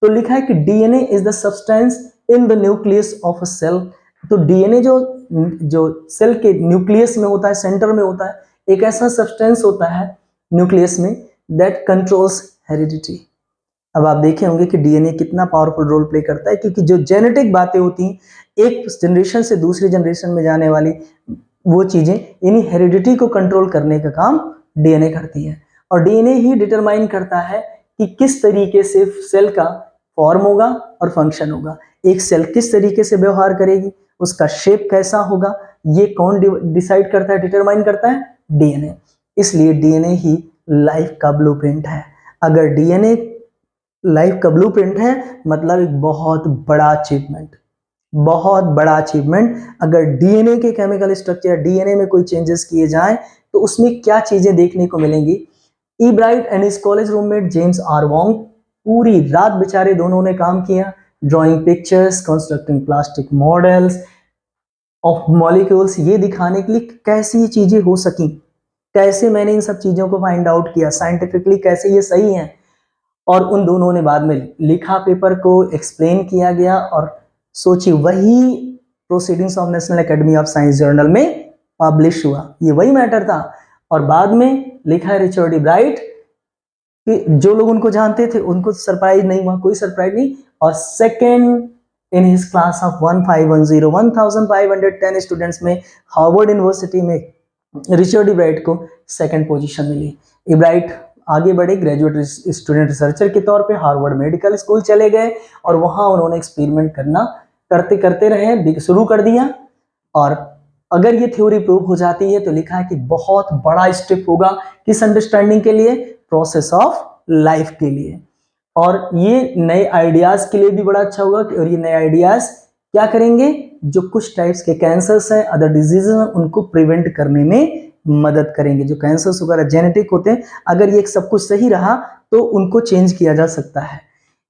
तो लिखा है कि DNA is the substance in the nucleus of a cell. तो डीएनए जो जो सेल के न्यूक्लियस में होता है, सेंटर में होता है, एक ऐसा सब्सटेंस होता है न्यूक्लियस में दैट कंट्रोल्स हेरिडिटी। अब आप देखे होंगे कि डीएनए कितना पावरफुल रोल प्ले करता है, क्योंकि जो जेनेटिक बातें होती हैं एक जनरेशन से दूसरी जनरेशन में जाने वाली वो चीजें, यानी हेरिडिटी को कंट्रोल करने का काम डीएनए करती है। और डीएनए ही डिटरमाइन करता है कि किस तरीके से सेल का फॉर्म होगा और फंक्शन होगा, एक सेल किस तरीके से व्यवहार करेगी, उसका शेप कैसा होगा, ये कौन डिसाइड करता है, डिटरमाइन करता है, डीएनए। इसलिए डीएनए ही लाइफ का ब्लूप्रिंट है। अगर डीएनए लाइफ का ब्लूप्रिंट है मतलब एक बहुत बड़ा अचीवमेंट, बहुत बड़ा अचीवमेंट। अगर डीएनए के केमिकल स्ट्रक्चर, डीएनए में कोई चेंजेस किए जाएं तो उसमें क्या चीजें देखने को मिलेंगी। Ebright and his college roommate James R Wong पूरी रात बेचारे दोनों ने काम किया, drawing pictures, constructing plastic models of molecules, ये दिखाने के लिए कैसे ये चीजें हो सकी, कैसे मैंने इन सब चीजों को फाइंड आउट किया साइंटिफिकली, कैसे ये सही है। और उन दोनों ने बाद में लिखा, पेपर को एक्सप्लेन किया गया, और सोचिए वही proceedings of national academy of science journal में पब्लिश हुआ, ये वही मैटर था। और बाद में लिखा है रिचर्ड ई ब्राइट कि जो लोग उनको जानते थे उनको सरप्राइज नहीं हुआ, कोई सरप्राइज नहीं। और second in his class of 1510 students में हार्वर्ड यूनिवर्सिटी में रिचर्ड ई ब्राइट को सेकेंड पोजीशन मिली। ई ब्राइट आगे बढ़े, ग्रेजुएट स्टूडेंट रिसर्चर के तौर पे हार्वर्ड मेडिकल स्कूल चले गए, और वहां उन्होंने एक्सपेरिमेंट करते करते रहे, शुरू कर दिया। और अगर ये थ्योरी प्रूव हो जाती है तो लिखा है कि बहुत बड़ा स्टेप होगा किस अंडरस्टैंडिंग के लिए, प्रोसेस ऑफ लाइफ के लिए। और ये नए आइडियाज के लिए भी बड़ा अच्छा होगा, और ये नए आइडियाज क्या करेंगे, जो कुछ टाइप्स के कैंसर्स हैं, अदर डिजीजेस हैं, उनको प्रिवेंट करने में मदद करेंगे। जो कैंसर्स वगैरह जेनेटिक होते हैं, अगर ये सब कुछ सही रहा तो उनको चेंज किया जा सकता है।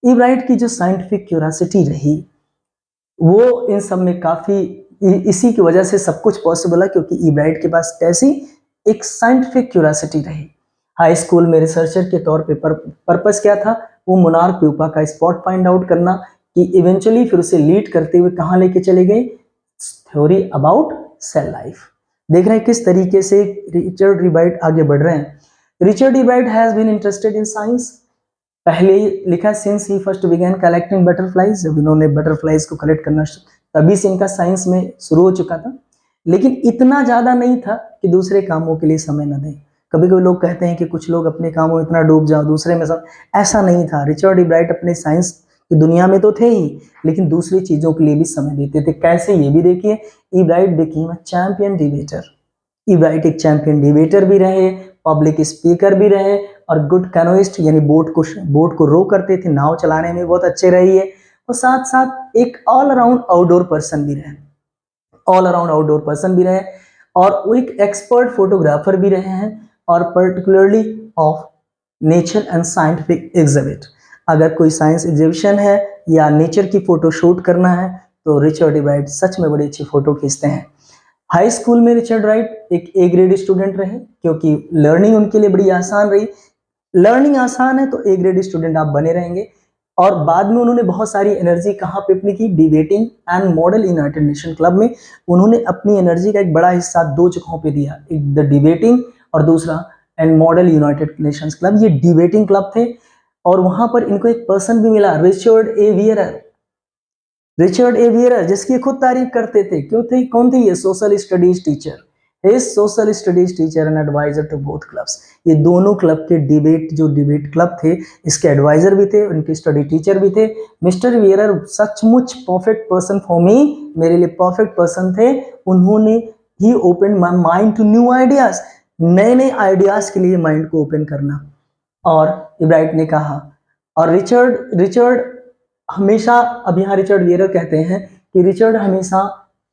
ई ब्राइट की जो साइंटिफिक क्यूरियोसिटी रही वो इन सब में काफी, इसी की वजह से सब कुछ पॉसिबल है, क्योंकि ई ब्राइट के पास कैसी एक साइंटिफिक क्यूरियोसिटी रही। हाई स्कूल में रिसर्चर के तौर पे पर्पस क्या था, वो मोनार्क प्यूपा का स्पॉट फाइंड आउट करना, कि इवेंचुअली फिर उसे लीड करते हुए कहाँ लेके चले गए, थ्योरी अबाउट सेल लाइफ। देख रहे हैं किस तरीके से रिचर्ड ई ब्राइट आगे बढ़ रहे हैं। Richard E Bright has been interested in science, पहले ही लिखा since he first began collecting butterflies, जब इन्होंने बटरफ्लाइज को कलेक्ट करना तभी से इनका साइंस में शुरू हो चुका था। लेकिन इतना ज्यादा नहीं था कि दूसरे कामों के लिए समय न दें। कभी कभी लोग कहते हैं कि कुछ लोग अपने कामों में इतना डूब जाओ दूसरे में सब, ऐसा नहीं था। रिचर्ड ई ब्राइट अपने साइंस की दुनिया में तो थे ही, लेकिन दूसरी चीजों के लिए भी समय देते थे। कैसे, ये भी देखिए। Ebright became a champion debater. Ebright एक चैंपियन डिबेटर भी रहे, पब्लिक स्पीकर भी रहे, और गुड कैनोइस्ट, यानी बोट को रो करते थे, नाव चलाने में बहुत अच्छे रहे। और साथ साथ एक ऑल अराउंड आउटडोर पर्सन भी रहे, ऑल अराउंड आउटडोर पर्सन भी रहे, और वो एक एक्सपर्ट फोटोग्राफर भी रहे हैं, और particularly of nature and scientific exhibit. अगर कोई साइंस एग्जीबिशन है या नेचर की फोटो शूट करना है तो रिचर्ड ई ब्राइट सच में बड़ी अच्छी फोटो खींचते हैं। हाई स्कूल में रिचर्ड राइट एक ए ग्रेड स्टूडेंट रहे, क्योंकि लर्निंग उनके लिए बड़ी आसान रही। लर्निंग आसान है तो ए ग्रेड स्टूडेंट आप बने रहेंगे। और बाद में उन्होंने बहुत सारी एनर्जी कहाँ पे अपनी की, debating and model United nation club में उन्होंने अपनी एनर्जी का एक बड़ा हिस्सा दो जगहों पे दिया, एक द डिबेटिंग और दूसरा and model United Nations club. ये डिबेटिंग क्लब थे, और वहां पर इनको एक पर्सन भी मिला, Richard A wearer. Richard A wearer, जिसकी खुद तारीफ करते थे, क्यों थे, कौन थे ये, social studies teacher, his social studies teacher and adviser to both clubs. ये दोनों क्लब के जो डिबेट क्लब थे, इसके एडवाइजर भी थे, उनके स्टडी टीचर भी थे। मिस्टर वियरर सचमुच परफेक्ट पर्सन फॉर मी, मेरे लिए परफेक्ट पर्सन थे। उन्होंने ही open my mind to new ideas, नए नए आइडियाज के लिए माइंड को ओपन करना। और इब्राइट ने कहा, और रिचर्ड हमेशा, अब यहाँ रिचर्ड वियरर कहते हैं कि रिचर्ड हमेशा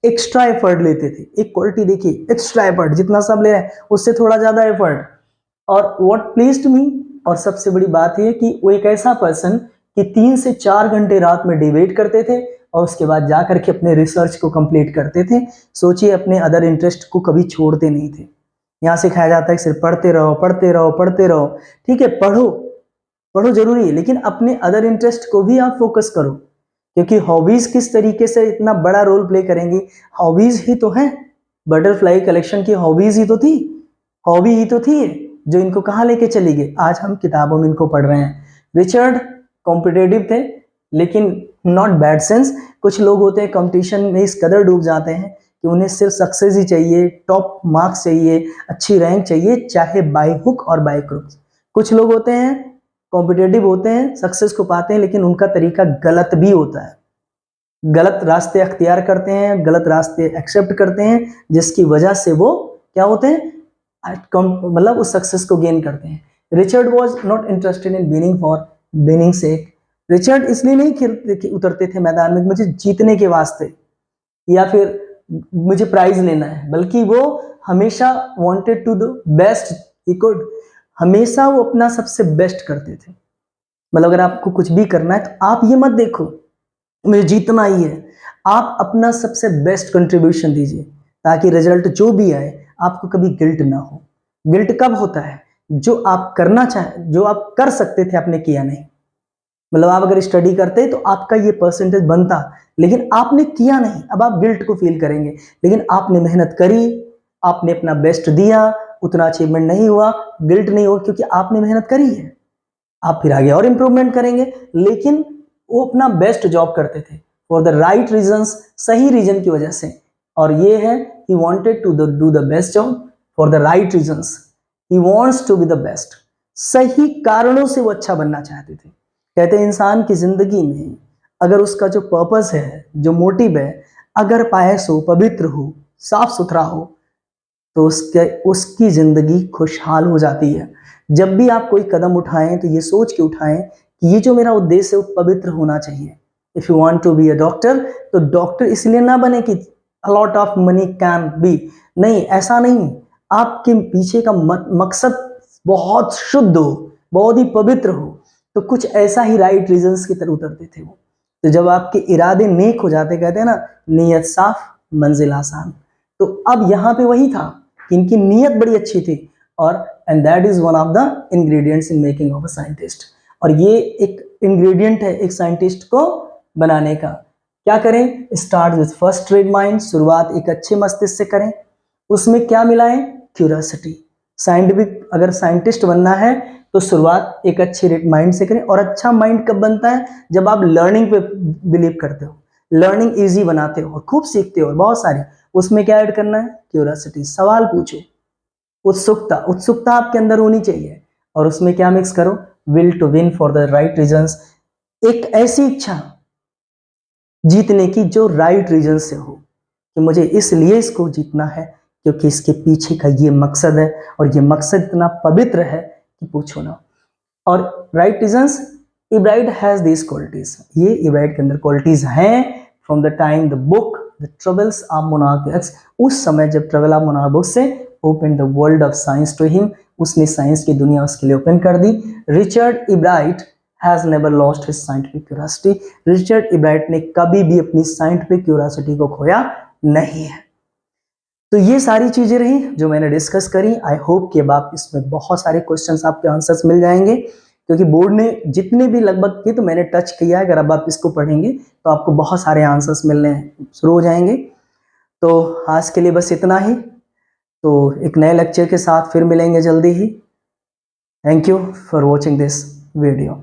एक्स्ट्रा एफर्ट लेते थे। एक क्वालिटी देखिए, एक्स्ट्रा एफर्ट, जितना सब ले रहे हैं उससे थोड़ा ज्यादा एफर्ट। और व्हाट प्लीज्ड मी, और सबसे बड़ी बात यह कि वो एक ऐसा पर्सन कि 3 से 4 घंटे रात में डिबेट करते थे और उसके बाद जाकर के अपने रिसर्च को कंप्लीट करते थे। सोचिए, अपने अदर इंटरेस्ट को कभी छोड़ते नहीं थे। यहाँ सिखाया जाता है कि सिर्फ पढ़ते रहो पढ़ते रहो पढ़ते रहो, ठीक है, पढ़ो पढ़ो जरूरी है, लेकिन अपने अदर इंटरेस्ट को भी आप फोकस करो, क्योंकि हॉबीज किस तरीके से इतना बड़ा रोल प्ले करेंगी। हॉबीज ही तो है, बटरफ्लाई कलेक्शन की हॉबीज ही तो थी, हॉबी ही तो थी जो इनको कहाँ लेके चली गई। आज हम किताबों में इनको पढ़ रहे हैं। रिचर्ड कॉम्पिटेटिव थे, लेकिन नॉट बैड सेंस। कुछ लोग होते हैं कंपटीशन में इस कदर डूब जाते हैं कि उन्हें सिर्फ सक्सेस ही चाहिए, टॉप मार्क्स चाहिए, अच्छी रैंक चाहिए, चाहे बाय हुक और बाय क्रुक। कुछ लोग होते हैं कॉम्पिटेटिव होते हैं, सक्सेस को पाते हैं, लेकिन उनका तरीका गलत भी होता है, गलत रास्ते अख्तियार करते हैं, गलत रास्ते एक्सेप्ट करते हैं, जिसकी वजह से वो क्या होते हैं, मतलब उस सक्सेस को गेन करते हैं। Richard was not interested in winning for winning sake. Richard इसलिए नहीं उतरते थे मैदान में मुझे जीतने के वास्ते या फिर मुझे प्राइज लेना है, बल्कि वो हमेशा wanted to the best he could, हमेशा वो अपना सबसे बेस्ट करते थे। मतलब अगर आपको कुछ भी करना है तो आप ये मत देखो मुझे जीतना ही है, आप अपना सबसे बेस्ट कंट्रीब्यूशन दीजिए, ताकि रिजल्ट जो भी आए आपको कभी गिल्ट ना हो। गिल्ट कब होता है, जो आप करना चाहे, जो आप कर सकते थे आपने किया नहीं। मतलब आप अगर स्टडी करते तो आपका ये परसेंटेज बनता, लेकिन आपने किया नहीं, अब आप गिल्ट को फील करेंगे। लेकिन आपने मेहनत करी, आपने अपना बेस्ट दिया, उतना अचीवमेंट नहीं हुआ, गिल्ट नहीं होगा, क्योंकि आपने मेहनत करी है। आप फिर आगे और इंप्रूवमेंट करेंगे। लेकिन वो अपना बेस्ट जॉब करते थे फॉर द राइट रीजंस, सही रीजन की वजह से। और ये है, he wanted to do the best job for the right reasons, he wants to be the best. सही कारणों से वो अच्छा बनना चाहते थे। कहते हैं इंसान की जिंदगी में अगर उसका जो पर्पस है, जो मोटिव है, अगर पायस हो, पवित्र हो, साफ सुथरा हो, तो उसकी जिंदगी खुशहाल हो जाती है। जब भी आप कोई कदम उठाएं तो ये सोच के उठाएं कि ये जो मेरा उद्देश्य है वो पवित्र होना चाहिए। If you want to be a doctor, तो डॉक्टर इसलिए ना बने कि a lot of money can be, नहीं, ऐसा नहीं। आपके पीछे का मकसद बहुत शुद्ध हो, बहुत ही पवित्र हो, तो कुछ ऐसा ही राइट रीजंस की तरह उतरते थे वो। तो जब आपके इरादे नेक हो जाते, कहते हैं ना, नीयत साफ मंजिल आसान। तो अब यहाँ पे वही था कि इनकी नीयत बड़ी अच्छी थी, और and that is one of the ingredients in making of a scientist. और ये एक इंग्रेडिएंट है एक साइंटिस्ट को बनाने का। क्या करें, start with first rate mind, शुरुआत एक अच्छे मस्तिष्क से करें। उसमें क्या मिलाएं, क्यूरियोसिटी। साइंटिफिक अगर साइंटिस्ट बनना है तो शुरुआत एक अच्छे रेट माइंड से करें। और अच्छा माइंड कब बनता है, जब आप लर्निंग पे बिलीव करते हो, लर्निंग इजी बनाते हो और खूब सीखते हो बहुत सारी। उसमें क्या ऐड करना है, क्यूरियोसिटी, सवाल पूछो, उत्सुकता, उत्सुकता आपके अंदर होनी चाहिए। और उसमें क्या मिक्स करो, will to win for the right reasons, एक ऐसी इच्छा जीतने की जो राइट रीजन से हो, कि मुझे इसलिए इसको जीतना है क्योंकि इसके पीछे का ये मकसद है, और ये मकसद इतना पवित्र है कि पूछो ना। और right reasons, Ebright has these qualities, ये इब्राइट के अंदर क्वालिटीज हैं। From the time the book the troubles of monarch X, उस समय जब ट्रबल ऑफ मोनार्क बुक से open the world of science to him, उसने साइंस की दुनिया उसके लिए ओपन कर दी। Richard Ebright has never lost his scientific curiosity, Richard Ebright ने कभी भी अपनी साइंटिफिक क्यूरियोसिटी को खोया नहीं है। तो ये सारी चीजें रही जो मैंने डिस्कस करी। आई होप कि अब आप इसमें बहुत सारे क्वेश्चंस आपके आंसर्स मिल जाएंगे, क्योंकि बोर्ड ने जितने भी लगभग किए तो मैंने टच किया है। अगर अब आप इसको पढ़ेंगे तो आपको बहुत सारे आंसर्स मिलने शुरू हो जाएंगे। तो आज के लिए बस इतना ही। तो एक नए लेक्चर के साथ फिर मिलेंगे जल्दी ही। Thank you for watching this video.